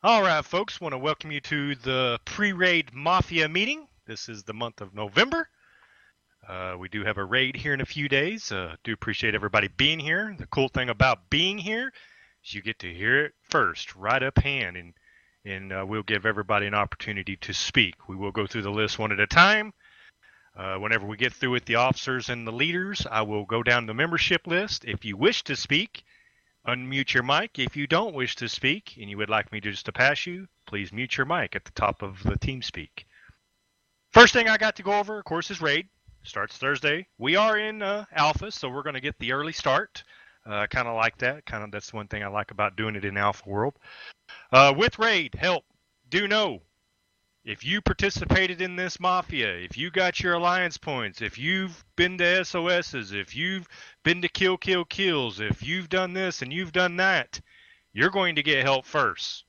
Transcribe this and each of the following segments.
All right, folks, want to welcome you to the pre-raid Mafia meeting. This is the month of November. We do have a raid here in a few days. Do appreciate everybody being here. The cool thing about being here is you get to hear it first, right up hand, and we'll give everybody an opportunity to speak. We will go through the list one at a time. Whenever we get through with the officers and the leaders, I will go down the membership list. If you wish to speak, unmute your mic. If you don't wish to speak and you would like me just to pass you, please mute your mic at the top of the TeamSpeak. First thing I got to go over, of course, is raid. Starts Thursday. We are in alpha, so we're going to get the early start. I kind of like that. That's one thing I like about doing it in alpha world. With raid, help. Do know, if you participated in this mafia, if you got your alliance points, if you've been to SOSs, if you've been to kills, if you've done this and you've done that, you're going to get help first.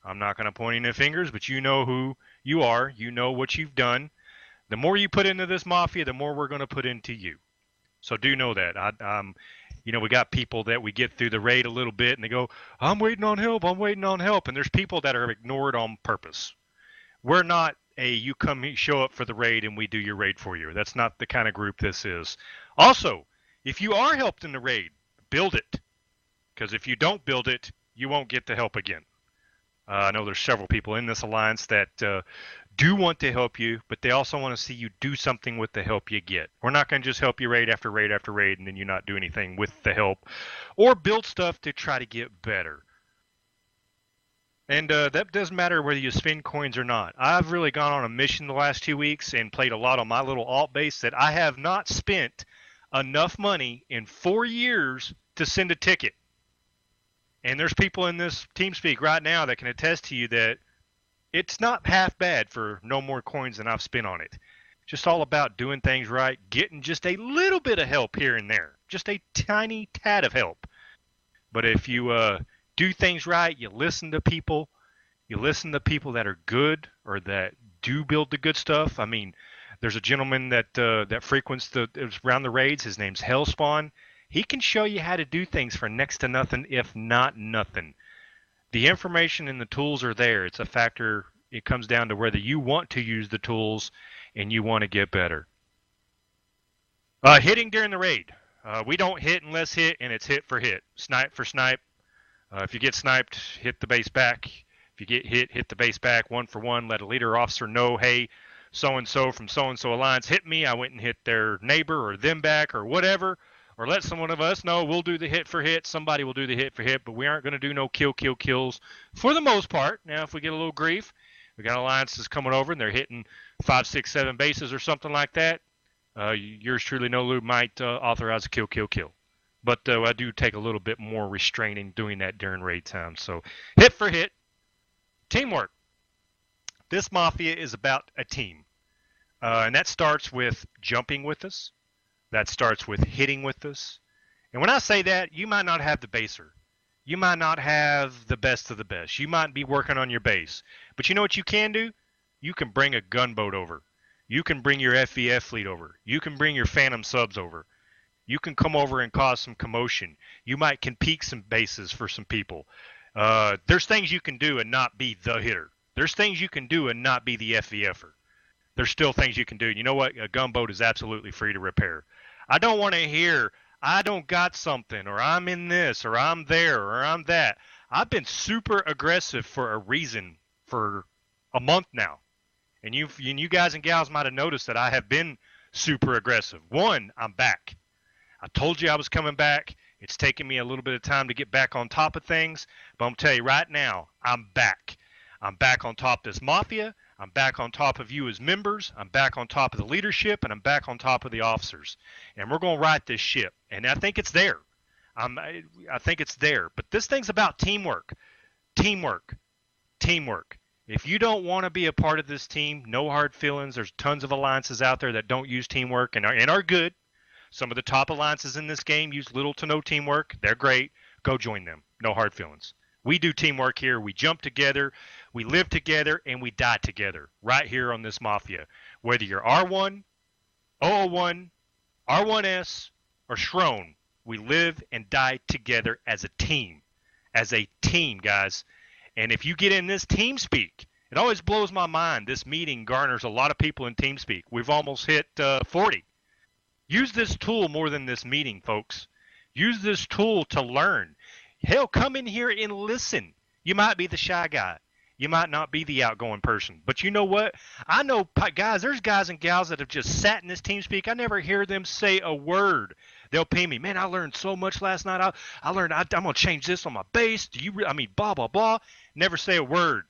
I'm not going to point any fingers, but you know who you are. You know what you've done. The more you put into this mafia, the more we're going to put into you. So do know that. We got people that we get through the raid a little bit and they go, I'm waiting on help. And there's people that are ignored on purpose. We're not you come show up for the raid and we do your raid for you. That's not the kind of group this is. Also, if you are helped in the raid, build it. Because if you don't build it, you won't get the help again. I know there's several people in this alliance that do want to help you, but they also want to see you do something with the help you get. We're not going to just help you raid after raid after raid and then you not do anything with the help. Or build stuff to try to get better. And that doesn't matter whether you spend coins or not. I've really gone on a mission the last 2 weeks and played a lot on my little alt base that I have not spent enough money in 4 years to send a ticket. And there's people in this TeamSpeak right now that can attest to you that it's not half bad for no more coins than I've spent on it. Just all about doing things right, getting just a little bit of help here and there. Just a tiny tad of help. But if you do things right, you listen to people that are good or that do build the good stuff. I mean, there's a gentleman that frequents around the raids. His name's Hellspawn. He can show you how to do things for next to nothing, if not nothing. The information and the tools are there. It's a factor. It comes down to whether you want to use the tools and you want to get better. Hitting during the raid. We don't hit unless hit, and it's hit for hit. Snipe for snipe. If you get sniped, hit the base back. If you get hit the base back 1 for 1. Let a leader or officer know, hey, so-and-so from so-and-so alliance hit me. I went and hit their neighbor or them back or whatever. Or let someone of us know we'll do the hit for hit. Somebody will do the hit for hit, but we aren't going to do no kills for the most part. Now, if we get a little grief, we got alliances coming over and they're hitting 5, 6, 7 bases or something like that. Yours truly, No Lube, might authorize a kill. But I do take a little bit more restraining doing that during raid time. So hit for hit. Teamwork. This mafia is about a team. And that starts with jumping with us. That starts with hitting with us. And when I say that, you might not have the baser. You might not have the best of the best. You might be working on your base. But you know what you can do? You can bring a gunboat over. You can bring your FVF fleet over. You can bring your Phantom subs over. You can come over and cause some commotion. You can peak some bases for some people. There's things you can do and not be the hitter. There's things you can do and not be the FVFer. There's still things you can do. You know what? A gunboat is absolutely free to repair. I don't want to hear, I don't got something, or I'm in this, or I'm there, or I'm that. I've been super aggressive for a reason for a month now. And you guys and gals might have noticed that I have been super aggressive. One, I'm back. I told you I was coming back. It's taken me a little bit of time to get back on top of things. But I'm going to tell you right now, I'm back. I'm back on top of this mafia. I'm back on top of you as members. I'm back on top of the leadership. And I'm back on top of the officers. And we're going to right this ship. And I think it's there. I think it's there. But this thing's about teamwork. Teamwork. If you don't want to be a part of this team, no hard feelings. There's tons of alliances out there that don't use teamwork and are good. Some of the top alliances in this game use little to no teamwork. They're great. Go join them. No hard feelings. We do teamwork here. We jump together, we live together, and we die together right here on this mafia. Whether you're R1, 001, R1S, or Shrone, we live and die together as a team. As a team, guys. And if you get in this TeamSpeak, it always blows my mind. This meeting garners a lot of people in TeamSpeak. We've almost hit 40. Use this tool more than this meeting, folks. Use this tool to learn. Hell, come in here and listen. You might be the shy guy. You might not be the outgoing person. But you know what? I know, guys, there's guys and gals that have just sat in this TeamSpeak. I never hear them say a word. They'll ping me, man, I learned so much last night. I learned I'm going to change this on my bass. Blah, blah, blah. Never say a word.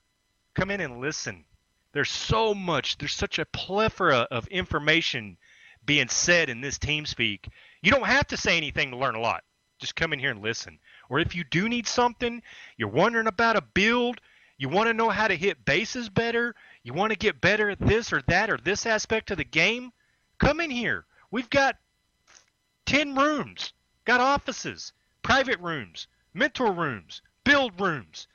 Come in and listen. There's such a plethora of information being said in this TeamSpeak. You don't have to say anything to learn a lot. Just come in here and listen. Or if you do need something, you're wondering about a build, you want to know how to hit bases better, you want to get better at this or that or this aspect of the game, come in here. We've got 10 rooms, got offices, private rooms, mentor rooms, build rooms.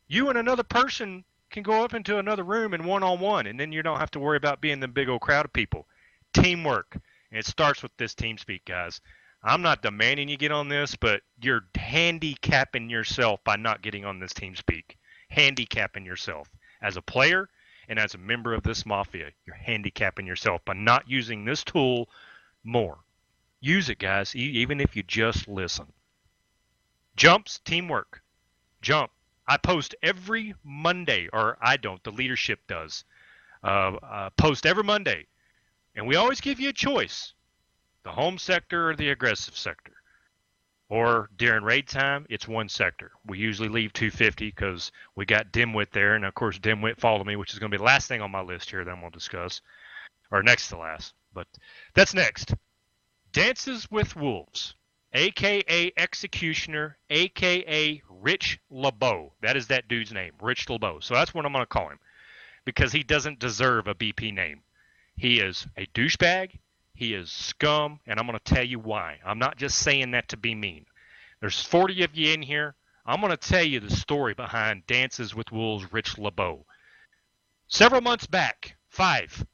You and another person can go up into another room in one-on-one, and then you don't have to worry about being the big old crowd of people. Teamwork. And it starts with this TeamSpeak, guys. I'm not demanding you get on this, but you're handicapping yourself by not getting on this TeamSpeak. Handicapping yourself. As a player and as a member of this mafia, you're handicapping yourself by not using this tool more. Use it, guys, even if you just listen. Jumps, teamwork. Jump. I post every Monday, or I don't, the leadership does. Post every Monday. And we always give you a choice, the home sector or the aggressive sector. Or during raid time, it's one sector. We usually leave 250 because we got Dimwit there. And, of course, Dimwit followed me, which is going to be the last thing on my list here that I'm going to discuss. Or next to last. But that's next. Dances with Wolves, a.k.a. Executioner, a.k.a. Rich LeBeau. That is that dude's name, Rich LeBeau. So that's what I'm going to call him because he doesn't deserve a BP name. He is a douchebag. He is scum, and I'm going to tell you why. I'm not just saying that to be mean. There's 40 of you in here. I'm going to tell you the story behind Dances with Wolves, Rich LeBeau. Several months back, 5,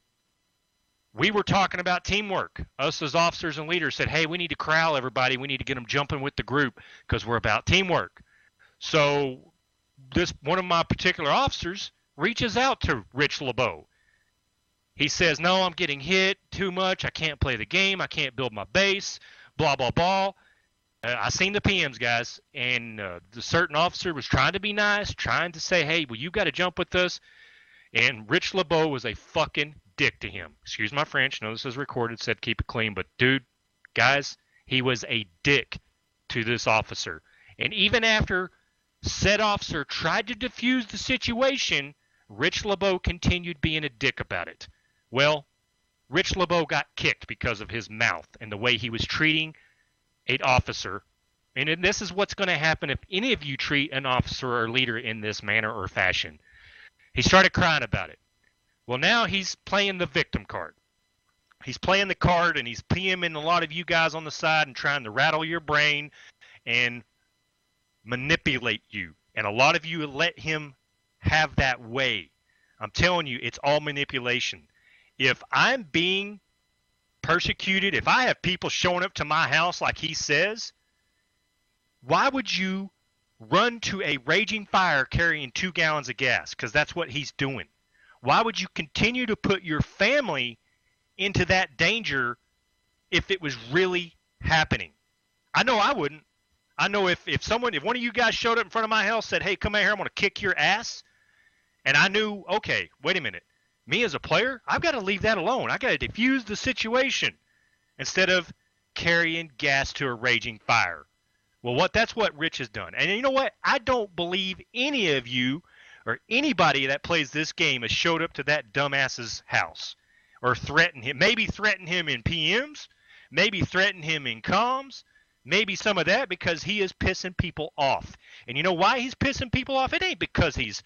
we were talking about teamwork. Us as officers and leaders said, hey, we need to corral everybody. We need to get them jumping with the group because we're about teamwork. So one of my particular officers reaches out to Rich LeBeau. He says, no, I'm getting hit too much. I can't play the game. I can't build my base, blah, blah, blah. I seen the PMs, guys, and the certain officer was trying to be nice, trying to say, hey, well, you got to jump with us. And Rich LeBeau was a fucking dick to him. Excuse my French. No, this is recorded, said keep it clean. But, dude, guys, he was a dick to this officer. And even after said officer tried to defuse the situation, Rich LeBeau continued being a dick about it. Well, Rich LeBeau got kicked because of his mouth and the way he was treating an officer. And this is what's going to happen if any of you treat an officer or leader in this manner or fashion. He started crying about it. Well, now he's playing the victim card. He's playing the card and he's PMing a lot of you guys on the side and trying to rattle your brain and manipulate you. And a lot of you let him have that way. I'm telling you, it's all manipulation. If I'm being persecuted, if I have people showing up to my house like he says, why would you run to a raging fire carrying 2 gallons of gas? Because that's what he's doing. Why would you continue to put your family into that danger if it was really happening? I know I wouldn't. I know if one of you guys showed up in front of my house, said, hey, come out here, I'm going to kick your ass. And I knew, okay, wait a minute. Me as a player, I've got to leave that alone. I got to defuse the situation instead of carrying gas to a raging fire. Well, that's what Rich has done. And you know what? I don't believe any of you or anybody that plays this game has showed up to that dumbass's house or threatened him. Maybe threatened him in PMs, maybe threatened him in comms, maybe some of that because he is pissing people off. And you know why he's pissing people off? It ain't because he's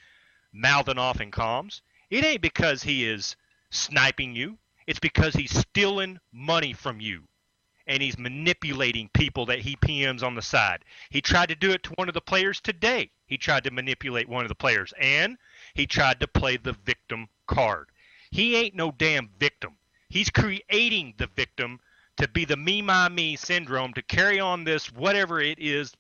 mouthing off in comms. It ain't because he is sniping you. It's because he's stealing money from you. And he's manipulating people that he PMs on the side. He tried to do it to one of the players today. He tried to manipulate one of the players. And he tried to play the victim card. He ain't no damn victim. He's creating the victim to be the me, my, me syndrome, to carry on this, whatever it is.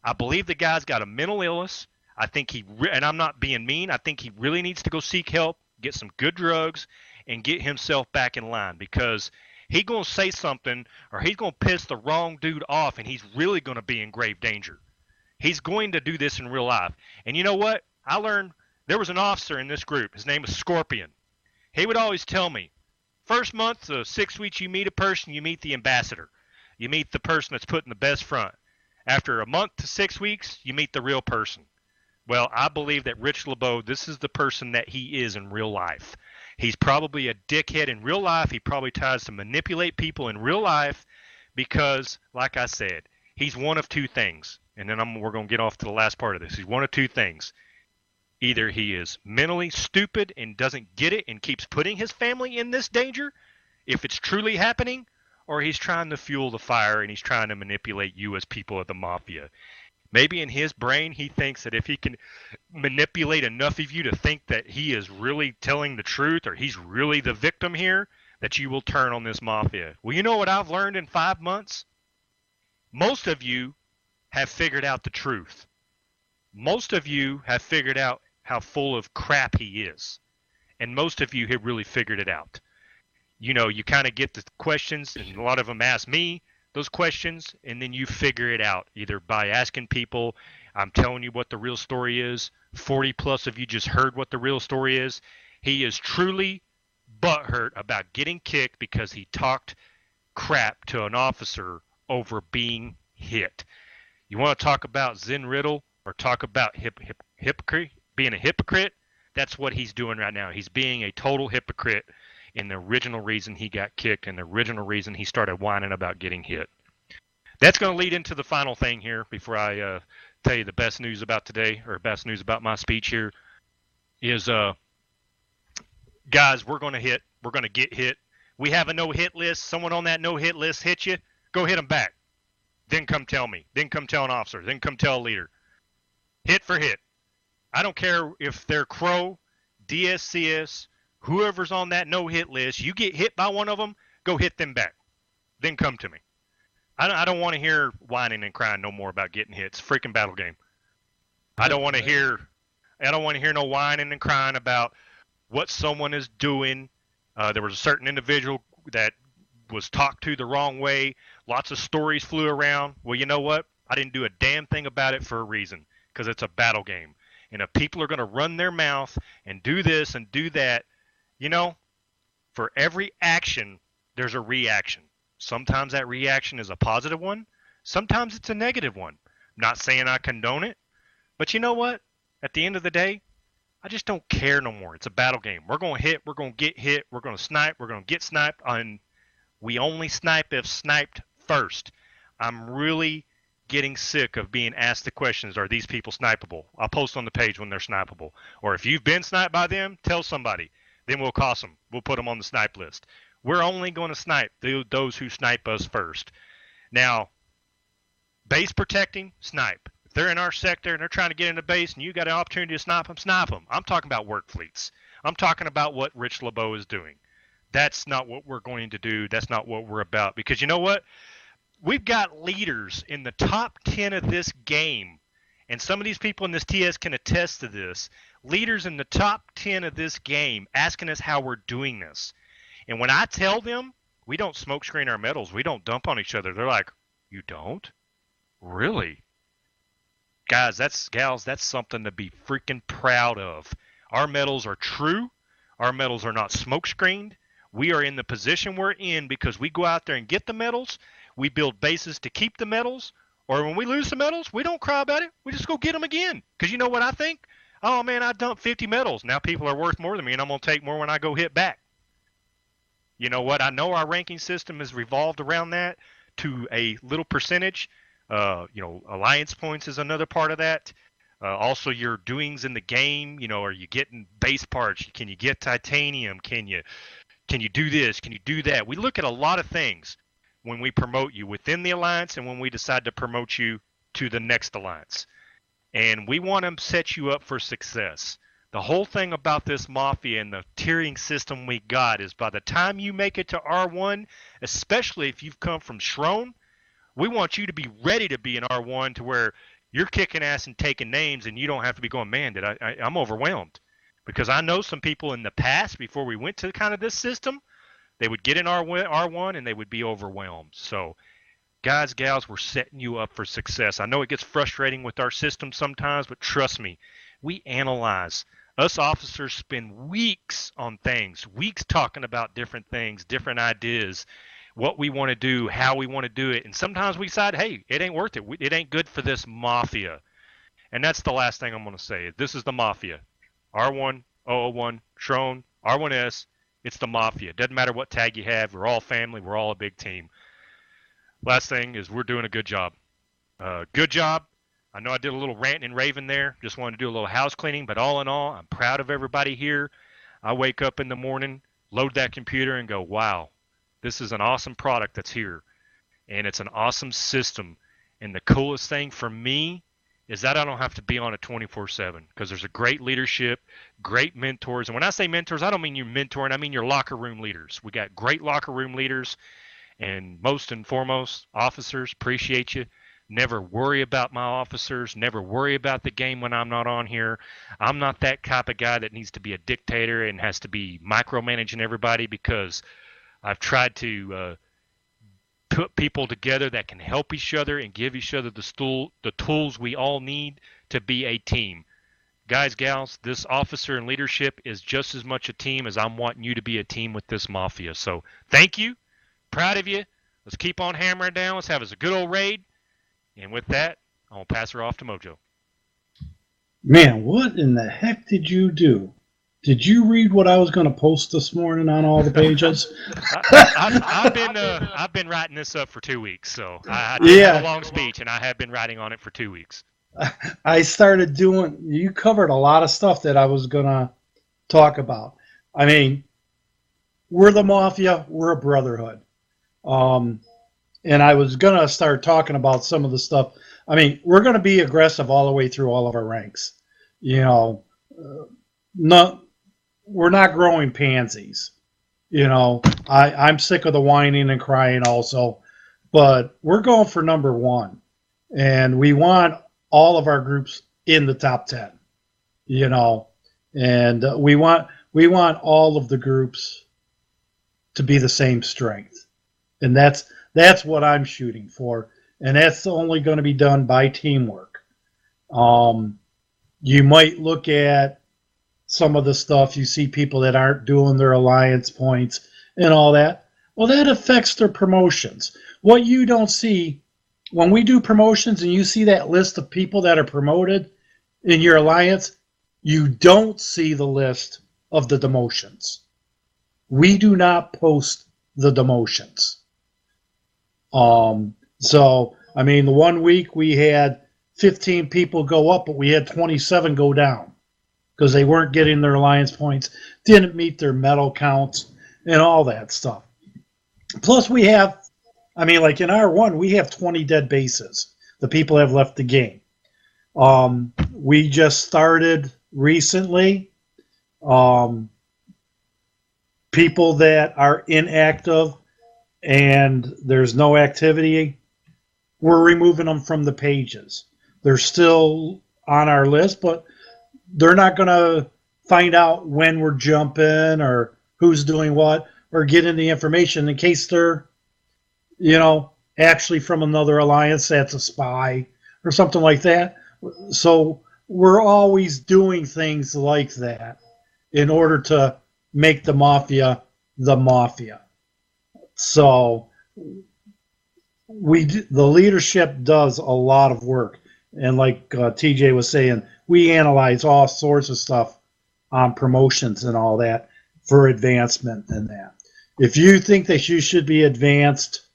I believe the guy's got a mental illness. I think and I'm not being mean, I think he really needs to go seek help, get some good drugs, and get himself back in line, because he's going to say something or he's going to piss the wrong dude off, and he's really going to be in grave danger. He's going to do this in real life. And you know what? I learned there was an officer in this group. His name was Scorpion. He would always tell me, first month, 6 weeks, you meet a person, you meet the ambassador. You meet the person that's putting the best front. After a month to 6 weeks, you meet the real person. Well, I believe that Rich LeBeau, this is the person that he is in real life. He's probably a dickhead in real life. He probably tries to manipulate people in real life because, like I said, he's one of two things. And then we're going to get off to the last part of this. He's one of two things. Either he is mentally stupid and doesn't get it and keeps putting his family in this danger, if it's truly happening, or he's trying to fuel the fire and he's trying to manipulate you as people of the mafia. Maybe in his brain he thinks that if he can manipulate enough of you to think that he is really telling the truth or he's really the victim here, that you will turn on this mafia. Well, you know what I've learned in 5 months? Most of you have figured out the truth. Most of you have figured out how full of crap he is. And most of you have really figured it out. You know, you kind of get the questions, and a lot of them ask me those questions, and then you figure it out either by asking people. I'm telling you what the real story is. 40 plus of you just heard what the real story is. He is truly butthurt about getting kicked because he talked crap to an officer over being hit. You want to talk about Zen Riddle or talk about hypocrite, being a hypocrite? That's what he's doing right now. He's being a total hypocrite in the original reason he got kicked and the original reason he started whining about getting hit. That's going to lead into the final thing here before I tell you the best news about today, or best news about my speech here, is guys, we're going to get hit. We have a no-hit list. Someone on that no-hit list hit you, go hit them back. Then come tell me. Then come tell an officer. Then come tell a leader. Hit for hit. I don't care if they're Crow, DSCS, whoever's on that no-hit list. You get hit by one of them, go hit them back. Then come to me. I don't want to hear whining and crying no more about getting hit. It's a freaking battle game. I don't want to hear no whining and crying about what someone is doing. There was a certain individual that was talked to the wrong way. Lots of stories flew around. Well, you know what? I didn't do a damn thing about it for a reason, because it's a battle game. And if people are going to run their mouth and do this and do that, you know, for every action, there's a reaction. Sometimes that reaction is a positive one. Sometimes it's a negative one. I'm not saying I condone it, but you know what? At the end of the day, I just don't care no more. It's a battle game. We're going to hit. We're going to get hit. We're going to snipe. We're going to get sniped. And we only snipe if sniped first. I'm really getting sick of being asked the questions, are these people snipeable? I'll post on the page when they're snipeable. Or if you've been sniped by them, tell somebody. Then we'll cost them. We'll put them on the snipe list. We're only going to snipe those who snipe us first. Now, base protecting, snipe. If they're in our sector and they're trying to get in the base and you got an opportunity to snipe them, snipe them. I'm talking about work fleets. I'm talking about what Rich LeBeau is doing. That's not what we're going to do. That's not what we're about. Because you know what? We've got leaders in the top 10 of this game, and some of these people in this TS can attest to this, leaders in the top 10 of this game asking us how we're doing this. And when I tell them we don't smoke screen our medals, we don't dump on each other, they're like, you don't? Really? Guys, gals, that's something to be freaking proud of. Our medals are true. Our medals are not smoke screened. We are in the position we're in because we go out there and get the medals. We build bases to keep the medals. Or when we lose the medals, we don't cry about it. We just go get them again. Because you know what I think? Oh, man, I dumped 50 medals. Now people are worth more than me, and I'm going to take more when I go hit back. You know what? I know our ranking system is revolved around that to a little percentage. Alliance points is another part of that. Also, your doings in the game. You know, are you getting base parts? Can you get titanium? Can you do this? Can you do that? We look at a lot of things when we promote you within the alliance and when we decide to promote you to the next alliance. And we want to set you up for success. The whole thing about this Mafia and the tiering system we got is by the time you make it to R1, especially if you've come from Shrone, we want you to be ready to be an R1 to where you're kicking ass and taking names, and you don't have to be going, man, I'm overwhelmed. Because I know some people in the past, before we went to kind of this system, they would get in R1 and they would be overwhelmed. So, guys, gals, we're setting you up for success. I know it gets frustrating with our system sometimes, but trust me, we analyze. Us officers spend weeks on things, weeks talking about different things, different ideas, what we want to do, how we want to do it. And sometimes we decide, hey, it ain't worth it. It ain't good for this mafia. And that's the last thing I'm going to say. This is the mafia. R1, 001, Tron, R1S, it's the mafia. Doesn't matter what tag you have. We're all family. We're all a big team. Last thing is we're doing a good job. Good job. I know I did a little ranting and raving there. Just wanted to do a little house cleaning. But all in all, I'm proud of everybody here. I wake up in the morning, load that computer, and go, wow, this is an awesome product that's here. And it's an awesome system. And the coolest thing for me is that I don't have to be on it 24/7 because there's a great leadership, great mentors. And when I say mentors, I don't mean you mentoring. I mean your locker room leaders. We got great locker room leaders. And most and foremost, officers, appreciate you. Never worry about my officers. Never worry about the game when I'm not on here. I'm not that type of guy that needs to be a dictator and has to be micromanaging everybody, because I've tried to put people together that can help each other and give each other the tools we all need to be a team. Guys, gals, this officer and leadership is just as much a team as I'm wanting you to be a team with this mafia. So thank you. Proud of you. Let's keep on hammering down. Let's have us a good old raid. And with that, I'm going to pass her off to Mojo. Man, what in the heck did you do? Did you read what I was going to post this morning on all the pages? I've been writing this up for 2 weeks, so I did have a long speech, and I have been writing on it for 2 weeks. I started doing. You covered a lot of stuff that I was going to talk about. I mean, we're the mafia. We're a brotherhood. And I was going to start talking about some of the stuff. I mean, we're going to be aggressive all the way through all of our ranks. You know, we're not growing pansies. You know, I'm sick of the whining and crying also, but we're going for number one. And we want all of our groups in the top 10, you know, and we want all of the groups to be the same strength. And that's what I'm shooting for. And that's only going to be done by teamwork. You might look at some of the stuff, you see people that aren't doing their alliance points and all that. Well, that affects their promotions. What you don't see when we do promotions and you see that list of people that are promoted in your alliance, you don't see the list of the demotions. We do not post the demotions. So, I mean, the 1 week we had 15 people go up, but we had 27 go down because they weren't getting their alliance points, didn't meet their medal counts, and all that stuff. Plus, we have, I mean, like in R1, we have 20 dead bases. The people have left the game. We just started recently. People that are inactive and there's no activity, we're removing them from the pages. They're still on our list, but they're not going to find out when we're jumping or who's doing what or getting the information in case they're, you know, actually from another alliance that's a spy or something like that. So we're always doing things like that in order to make the mafia the mafia. So the leadership does a lot of work. And like TJ was saying, we analyze all sorts of stuff on promotions and all that for advancement and that. If you think that you should be advanced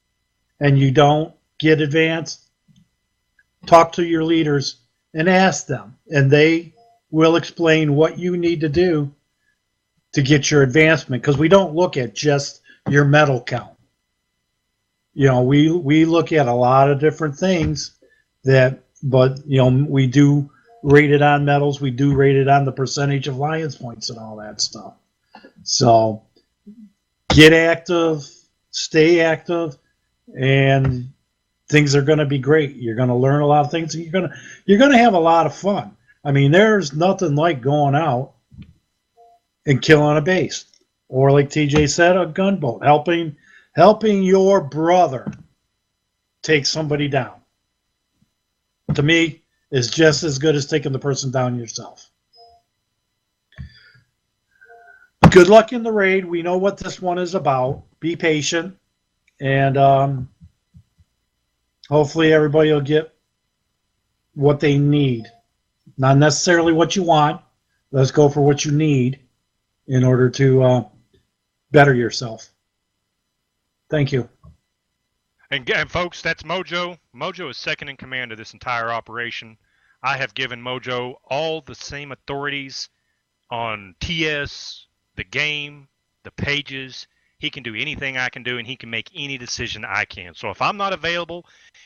and you don't get advanced, talk to your leaders and ask them. And they will explain what you need to do to get your advancement. Because we don't look at just your medal count. You know, we look at a lot of different things but you know, we do rate it on medals, we do rate it on the percentage of alliance points and all that stuff. So get active, stay active, and things are going to be great. You're going to learn a lot of things. And you're going to have a lot of fun. I mean, there's nothing like going out and killing a base, or like TJ said, a gunboat, helping your brother take somebody down. To me, is just as good as taking the person down yourself. Good luck in the raid. We know what this one is about. Be patient, and hopefully everybody will get what they need. Not necessarily what you want. Let's go for what you need in order to better yourself. Thank you. And folks, that's Mojo. Mojo is second in command of this entire operation. I have given Mojo all the same authorities on TS, the game, the pages. He can do anything I can do, and he can make any decision I can. So if I'm not available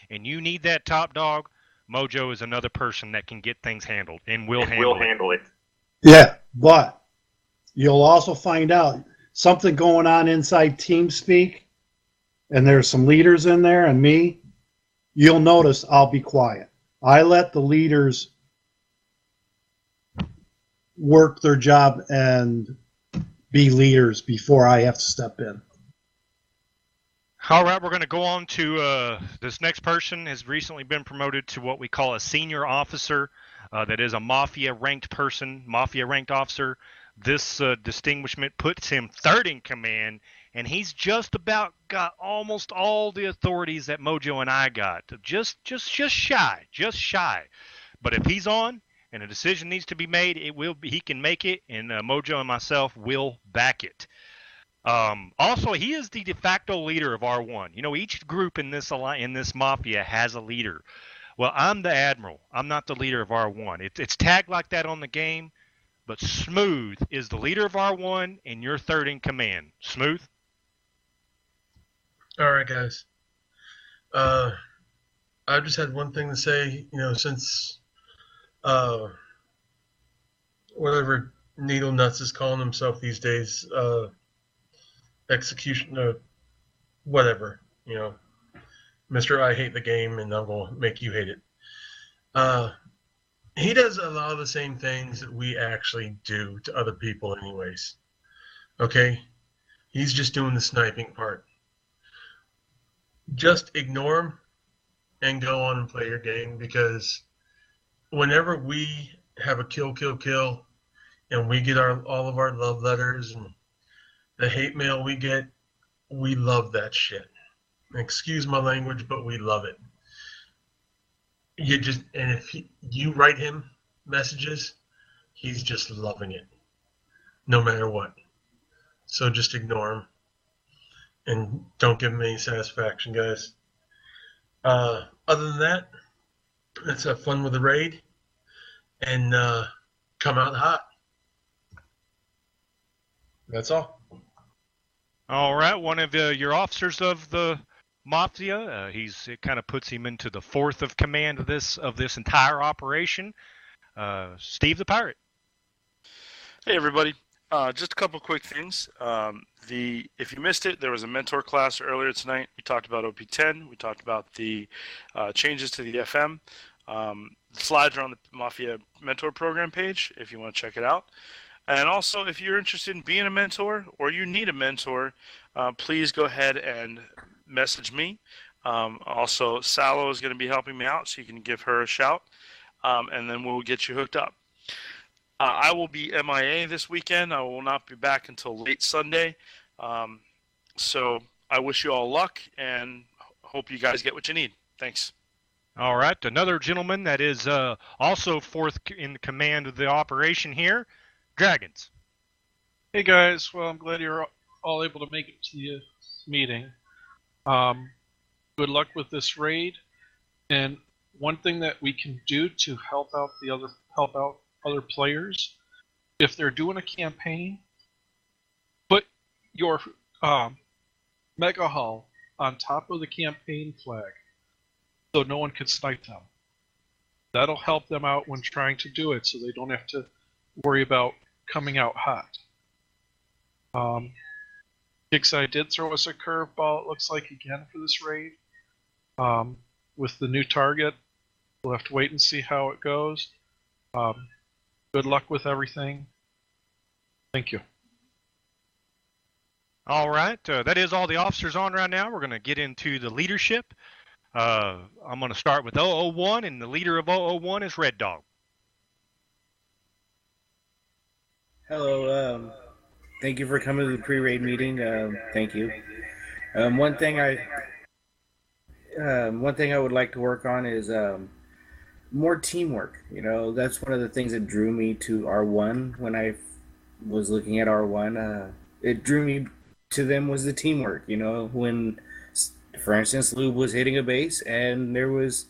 and you need that top dog, Mojo is another person that can get things handled and will handle it. Yeah, but you'll also find out something going on inside TeamSpeak, and there's some leaders in there and me. You'll notice I'll be quiet. I let the leaders work their job and be leaders before I have to step in. All right, we're going to go on to this next person has recently been promoted to what we call a senior officer. That is a Mafia ranked person, Mafia ranked officer. This distinguishment puts him third in command, and he's just about got almost all the authorities that Mojo and I got. Just shy. But if he's on and a decision needs to be made, he can make it, and Mojo and myself will back it. Also, he is the de facto leader of R1. You know, each group in this Mafia has a leader. Well, I'm the admiral. I'm not the leader of R1. It's tagged like that on the game, but Smooth is the leader of R1, and you're third in command. Smooth? All right, guys. I just had one thing to say. You know, since whatever Needle Nuts is calling himself these days, execution, whatever, you know, Mr. I hate the game, and I'm going to make you hate it. He does a lot of the same things that we actually do to other people anyways. Okay? He's just doing the sniping part. Just ignore him and go on and play your game, because whenever we have a kill, and we get all of our love letters and the hate mail we get, we love that shit. Excuse my language, but we love it. And if you write him messages, he's just loving it, no matter what. So just ignore him and don't give him any satisfaction, guys. Other than that, let's have fun with the raid and come out hot. That's all. All right, one of your officers of the Mafia, it kind of puts him into the fourth of command of this entire operation. Steve the Pirate. Hey everybody, just a couple quick things. If you missed it, there was a mentor class earlier tonight. We talked about OP10. We talked about the changes to the FM. The slides are on the Mafia mentor program page if you want to check it out. And also, if you're interested in being a mentor or you need a mentor, please go ahead and message me. Also, Salo is going to be helping me out, so you can give her a shout, and then we'll get you hooked up. I will be MIA this weekend. I will not be back until late Sunday. So I wish you all luck and hope you guys get what you need. Thanks. All right. Another gentleman that is also fourth in command of the operation here, Dragons. Hey guys, well, I'm glad you're all able to make it to the meeting. Good luck with this raid. And one thing that we can do to help out other players, if they're doing a campaign, put your mega hull on top of the campaign flag so no one can snipe them. That'll help them out when trying to do it, so they don't have to worry about coming out hot. Kixeye did throw us a curveball, it looks like, again for this raid. with the new target. We'll have to wait and see how it goes. Good luck with everything. Thank you. All right, that is all the officers on right now. We're going to get into the leadership. I'm going to start with 001, and the leader of 001 is Red Dog. Hello. Thank you for coming to the pre-raid meeting. Thank you. One thing I would like to work on is more teamwork. You know, that's one of the things that drew me to R1 when I was looking at R1. It drew me to them was the teamwork. You know, when, for instance, Lube was hitting a base and there was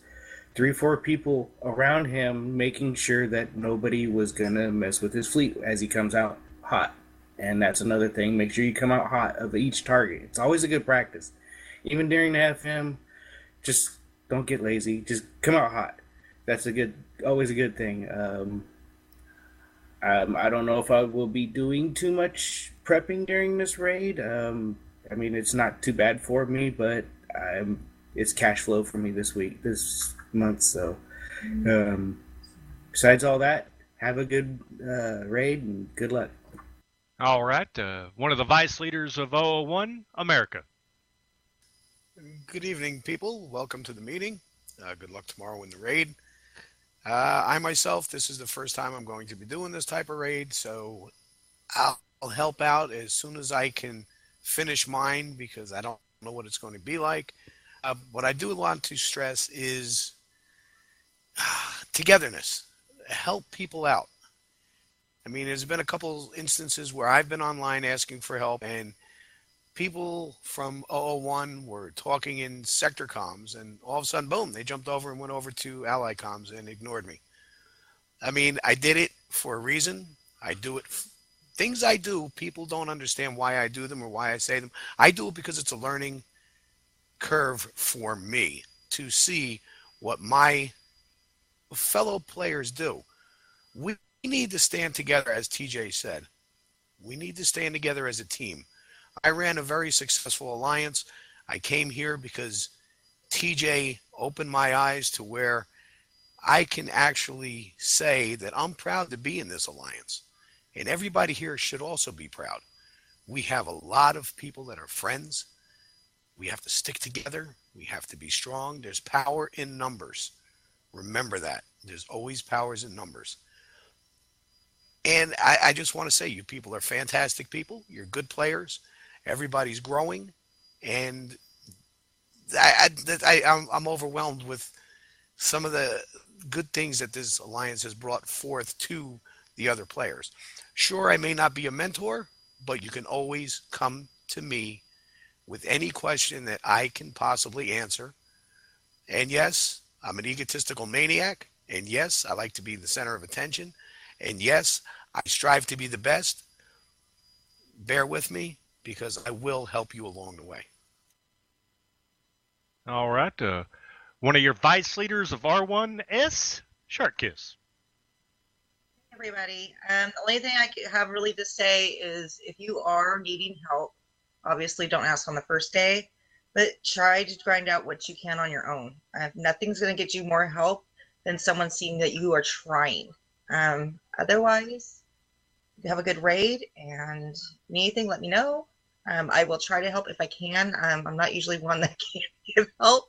3-4 people around him making sure that nobody was gonna mess with his fleet as he comes out hot. And that's another thing. Make sure you come out hot of each target. It's always a good practice. Even during the FM, just don't get lazy. Just come out hot. That's always a good thing. I don't know if I will be doing too much prepping during this raid. I mean, it's not too bad for me, but it's cash flow for me this month. So, besides all that, have a good raid and good luck. All right, one of the vice leaders of 001, America. Good evening, people. Welcome to the meeting. Good luck tomorrow in the raid. I myself, this is the first time I'm going to be doing this type of raid, so I'll help out as soon as I can finish mine because I don't know what it's going to be like. What I do want to stress is togetherness. Help people out. I mean, there's been a couple instances where I've been online asking for help and people from 001 were talking in sector comms and all of a sudden, boom, they jumped over and went over to ally comms and ignored me. I mean, I did it for a reason. I do it. Things I do, people don't understand why I do them or why I say them. I do it because it's a learning curve for me to see what my fellow players do. We need to stand together, as TJ said. We need to stand together as a team. I ran a very successful alliance. I came here because TJ opened my eyes to where I can actually say that I'm proud to be in this alliance. And everybody here should also be proud. We have a lot of people that are friends. We have to stick together. We have to be strong. There's power in numbers. Remember that. There's always powers in numbers. And I just want to say, you people are fantastic people. You're good players. Everybody's growing. And I'm overwhelmed with some of the good things that this alliance has brought forth to the other players. Sure, I may not be a mentor, but you can always come to me with any question that I can possibly answer. And yes, I'm an egotistical maniac. And yes, I like to be the center of attention. And yes, I strive to be the best. Bear with me because I will help you along the way. All right. One of your vice leaders of R1S, Shark Kiss. Everybody. The only thing I have really to say is if you are needing help, obviously don't ask on the first day, but try to grind out what you can on your own. Nothing's going to get you more help than someone seeing that you are trying. Otherwise, you have a good raid and anything, let me know. I will try to help if I can. I'm not usually one that can give help,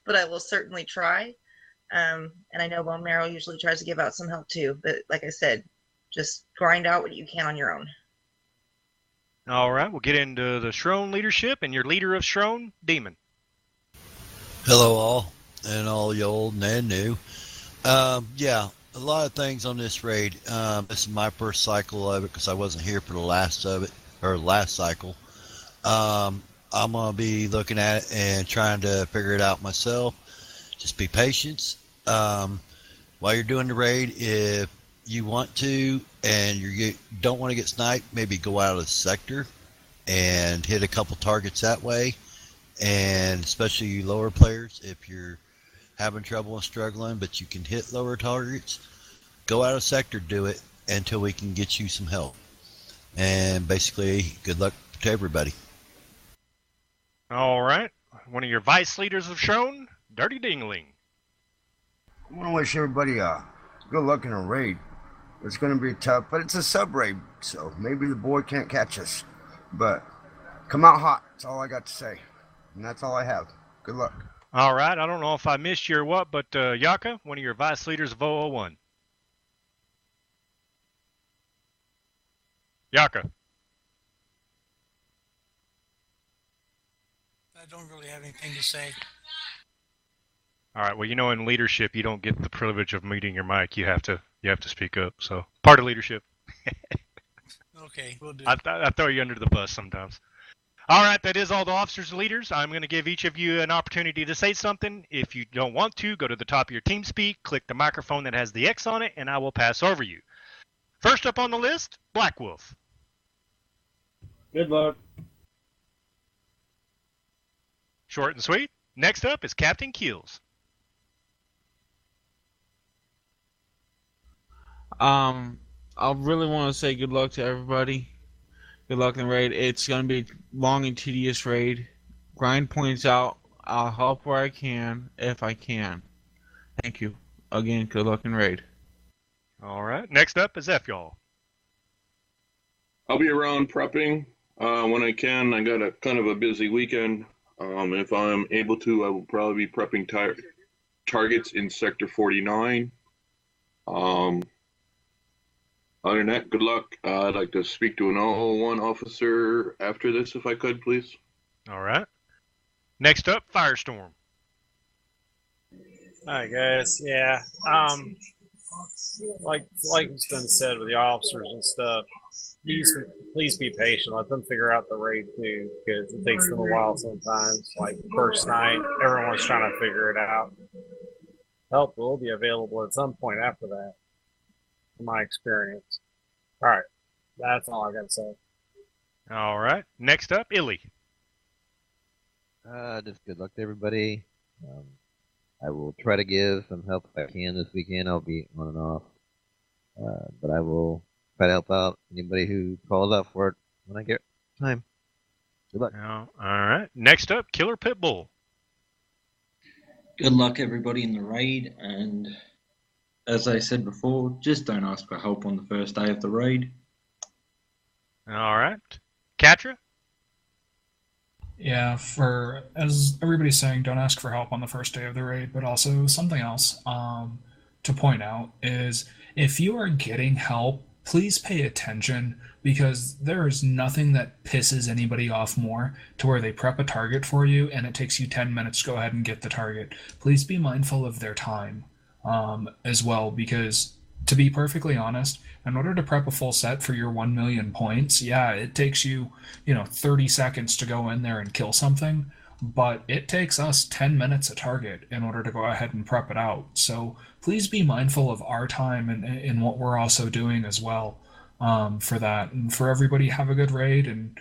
but I will certainly try. And I know Bone Marrow usually tries to give out some help too. But like I said, just grind out what you can on your own. All right, we'll get into the Shrone leadership and your leader of Shrone, Demon. Hello all, and all you old and new. Yeah, a lot of things on this raid. This is my first cycle of it because I wasn't here for the last cycle. I'm going to be looking at it and trying to figure it out myself. Just be patient. While you're doing the raid, if you want to and you don't want to get sniped, maybe go out of the sector and hit a couple targets that way. And especially you lower players, if you're having trouble and struggling, but you can hit lower targets, go out of sector, do it until we can get you some help. And basically, good luck to everybody. All right. One of your vice leaders of Shrone, Dirty Dingling. I want to wish everybody good luck in a raid. It's going to be tough, but it's a sub raid, so maybe the boy can't catch us. But come out hot. That's all I got to say. And that's all I have. Good luck. All right. I don't know if I missed you or what, but Yaka, one of your vice leaders of 001. Yaka. I don't really have anything to say. All right. Well, in leadership, you don't get the privilege of muting your mic. You have to speak up. So part of leadership. Okay, we'll do. I throw you under the bus sometimes. All right. That is all the officers and leaders. I'm going to give each of you an opportunity to say something. If you don't want to, go to the top of your team speak, click the microphone that has the X on it, and I will pass over you. First up on the list, Black Wolf. Good luck. Short and sweet. Next up is Captain Keels. I really want to say good luck to everybody. Good luck in the raid. It's going to be a long and tedious raid. Grind points out. I'll help where I can, if I can. Thank you. Again, good luck in raid. All right. Next up is F y'all. I'll be around prepping when I can. I got a kind of a busy weekend. If I'm able to, I will probably be prepping targets in Sector 49. Other than that, good luck. I'd like to speak to an 001 officer after this, if I could, please. All right. Next up, Firestorm. Hi, guys. Yeah. Like's been said with the officers and stuff, please be patient. Let them figure out the raid too, because it takes them a while sometimes. Like first night, everyone's trying to figure it out. Help will be available at some point after that, from my experience. All right, that's all I got to say. All right. Next up, Illy. Just good luck to everybody. I will try to give some help if I can this weekend. I'll be on and off. But I will try to help out anybody who calls out for it when I get time. Good luck. All right. Next up, Killer Pitbull. Good luck, everybody, in the raid. And as I said before, just don't ask for help on the first day of the raid. All right. Katra? Yeah, as everybody's saying, don't ask for help on the first day of the raid, but also something else to point out is if you are getting help, please pay attention, because there is nothing that pisses anybody off more to where they prep a target for you and it takes you 10 minutes to go ahead and get the target. Please be mindful of their time as well, because to be perfectly honest, in order to prep a full set for your 1 million points, yeah, it takes you, 30 seconds to go in there and kill something, but it takes us 10 minutes a target in order to go ahead and prep it out. So please be mindful of our time and what we're also doing as well for that. And for everybody, have a good raid, and,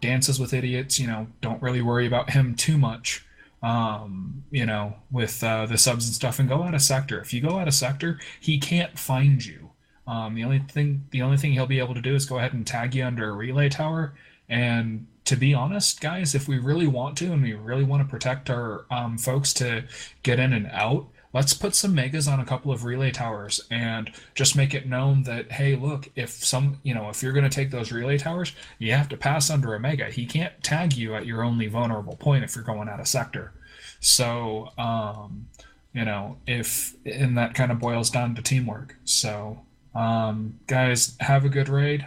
Dances with Idiots, don't really worry about him too much. With the subs and stuff, and go out of sector. If you go out of sector, he can't find you. The only thing he'll be able to do is go ahead and tag you under a relay tower. And to be honest, guys, if we really want to, and we really want to protect our folks to get in and out, let's put some megas on a couple of relay towers and just make it known that, hey, look, if you're going to take those relay towers, you have to pass under a mega. He can't tag you at your only vulnerable point if you're going out of sector. So, and that kind of boils down to teamwork. So, guys, have a good raid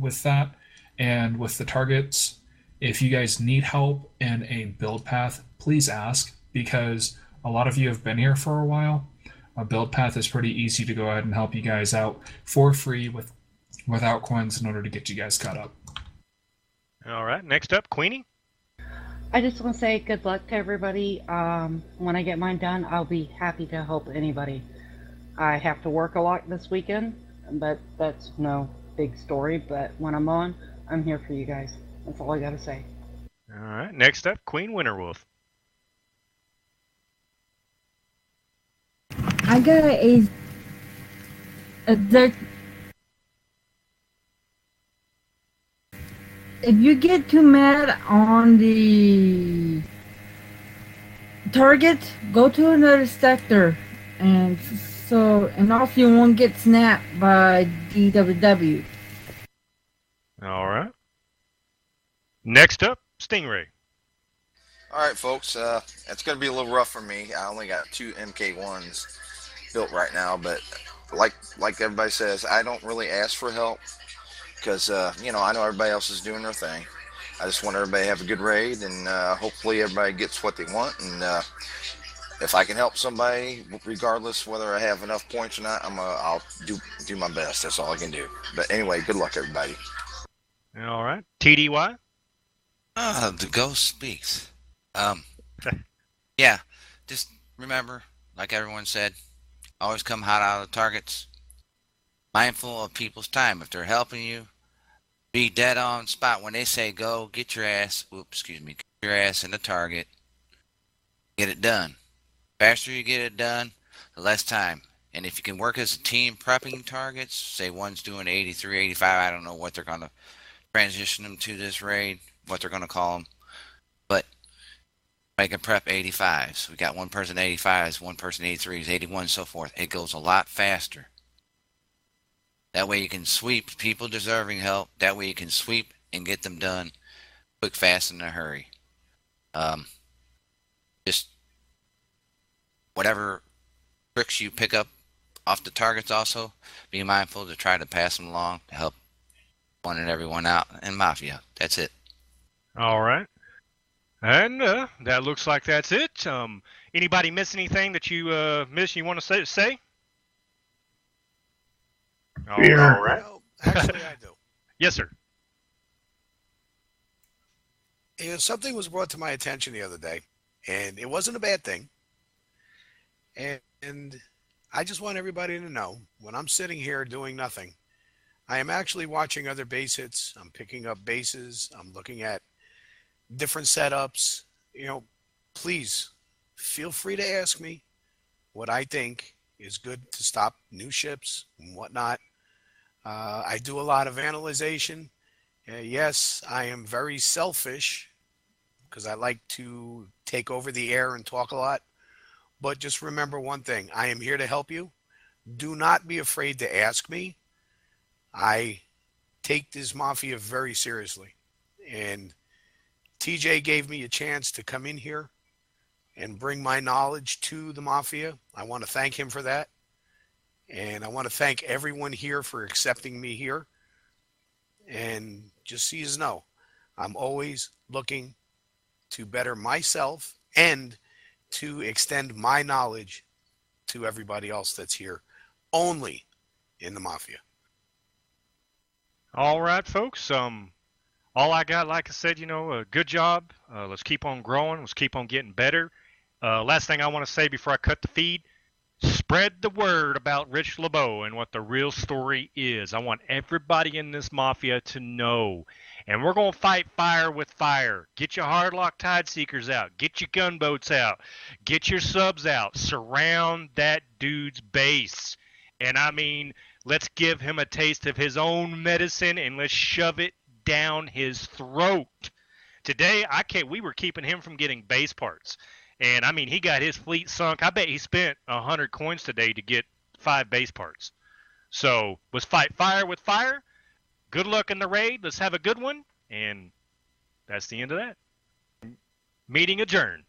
with that. And with the targets, if you guys need help in a build path, please ask, because a lot of you have been here for a while. A build path is pretty easy to go ahead and help you guys out for free without coins in order to get you guys caught up. All right. Next up, Queenie. I just want to say good luck to everybody. When I get mine done, I'll be happy to help anybody. I have to work a lot this weekend, but that's no big story. But when I'm on, I'm here for you guys. That's all I got to say. All right. Next up, Queen Winterwolf. I got if you get too mad on the target, go to another sector, and also you won't get snapped by DWW. All right. Next up, Stingray. All right, folks. It's going to be a little rough for me. I only got 2 MK1s built right now, but like everybody says, I don't really ask for help because I know everybody else is doing their thing. I just want everybody to have a good raid, and hopefully everybody gets what they want. And if I can help somebody, regardless whether I have enough points or not, I'll do my best. That's all I can do. But anyway, good luck, everybody. All right, TDY. The ghost speaks. Yeah, just remember, like everyone said, always come hot out of the targets. Mindful of people's time. If they're helping you, be dead on spot when they say go. Get your ass. Get your ass in the target. Get it done. Faster you get it done, the less time. And if you can work as a team prepping targets, say one's doing 83, 85. I don't know what they're gonna transition them to this raid. What they're gonna call them, but I can prep 85s. We got one person 85s, one person 83s, 81, so forth. It goes a lot faster. That way you can sweep people deserving help. That way you can sweep and get them done quick, fast, and in a hurry. Just whatever tricks you pick up off the targets also, be mindful to try to pass them along to help one and everyone out in Mafia. That's it. All right. And that looks like that's it. Anybody miss anything that you missed you want to say? All right. No, actually, I do. Yes, sir. And something was brought to my attention the other day, and it wasn't a bad thing. And I just want everybody to know, when I'm sitting here doing nothing, I am actually watching other base hits. I'm picking up bases. I'm looking at different setups. Please feel free to ask me what I think is good to stop new ships and whatnot. I do a lot of analyzation. Yes, I am very selfish because I like to take over the air and talk a lot. But just remember one thing. I am here to help you. Do not be afraid to ask me. I take this Mafia very seriously. And TJ gave me a chance to come in here and bring my knowledge to the Mafia. I want to thank him for that. And I want to thank everyone here for accepting me here. And just so you know, I'm always looking to better myself and to extend my knowledge to everybody else that's here, only in the Mafia. All right, folks. All I got, like I said, good job. Let's keep on growing. Let's keep on getting better. Last thing I want to say before I cut the feed, spread the word about Rich LeBeau and what the real story is. I want everybody in this Mafia to know. And we're going to fight fire with fire. Get your Hardlock Tide Seekers out. Get your gunboats out. Get your subs out. Surround that dude's base. And I mean, let's give him a taste of his own medicine and let's shove it down his throat. Today, we were keeping him from getting base parts. And I mean, he got his fleet sunk. I bet he spent 100 coins today to get 5 base parts. So let's fight fire with fire. Good luck in the raid. Let's have a good one. And that's the end of that. Meeting adjourned.